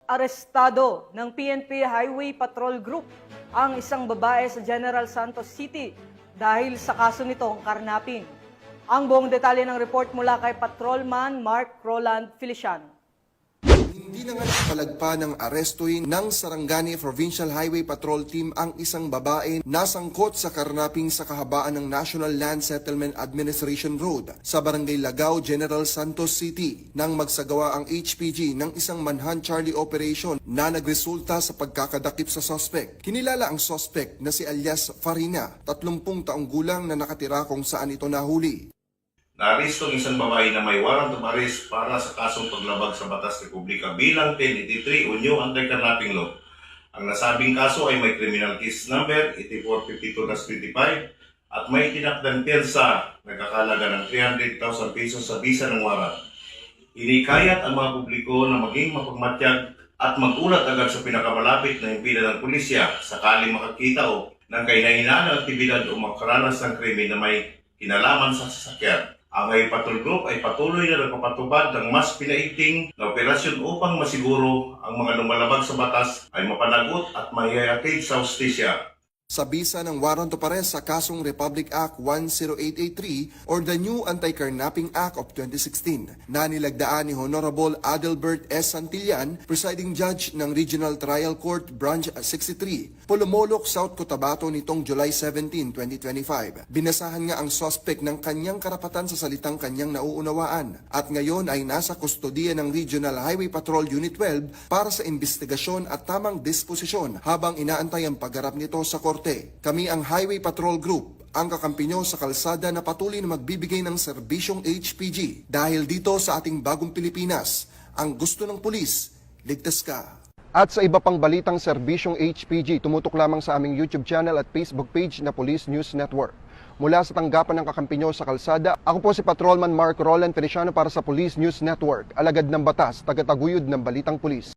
Arestado ng PNP Highway Patrol Group ang isang babae sa General Santos City dahil sa kaso nitong karnaping. Ang buong detalye ng report mula kay Patrolman Mark Roland Feliciano. Hindi na nga nakapalagpa ng arestuhin ng Sarangani Provincial Highway Patrol Team ang isang babae na sangkot sa karnaping sa kahabaan ng National Land Settlement Administration Road sa Barangay Lagao, General Santos City nang magsagawa ang HPG ng isang manhunt Charlie operation na nagresulta sa pagkakadakip sa suspect. Kinilala ang suspect na si alias Farina, 30 taong gulang na nakatira kung saan ito nahuli. Naaresto ang isang babae na may warrant of arrest para sa kasong paglabag sa Batas Republika bilang 1083 o New Anti-Carnapping Law. Ang nasabing kaso ay may criminal case number 8452-25 at may tinakdang pensa nagkakalaga ng 300,000 pesos sa bisa ng warrant. Inikayat ang mga publiko na maging mapagmatyag at magulat agad sa pinakamalapit na himpilan ng pulisya sakaling makakita o ng kainahinaan ng aktibidad o makaranas ng krimen na may kinalaman sa sasakyan. Ang Highway Patrol Group ay patuloy na nagpapatubad ng mas pinaigting na operasyon upang masiguro ang mga lumalabag sa batas ay mapanagot at mahihatid sa hustisya. Sa bisa ng warrant of arrest sa kasong Republic Act 10883 or the New Anti-Carnapping Act of 2016 na nilagdaan ni Honorable Adelbert S. Santillan, presiding judge ng Regional Trial Court Branch 63, Polomolok, South Cotabato nitong July 17, 2025. Binasahan nga ang suspect ng kanyang karapatan sa salitang kanyang nauunawaan at ngayon ay nasa kustodiya ng Regional Highway Patrol Unit 12 para sa investigasyon at tamang disposisyon habang inaantay ang pagharap nito sa korte. Kami ang Highway Patrol Group, ang kakampi nyo sa kalsada na patuloy na magbibigay ng serbisyong HPG. Dahil dito sa ating bagong Pilipinas, ang gusto ng pulis, ligtas ka. At sa iba pang balitang serbisyong HPG, tumutok lamang sa aming YouTube channel at Facebook page na Police News Network. Mula sa tanggapan ng kakampi nyo sa kalsada, ako po si Patrolman Mark Roland Feliciano para sa Police News Network, alagad ng batas, tagataguyod ng balitang pulis.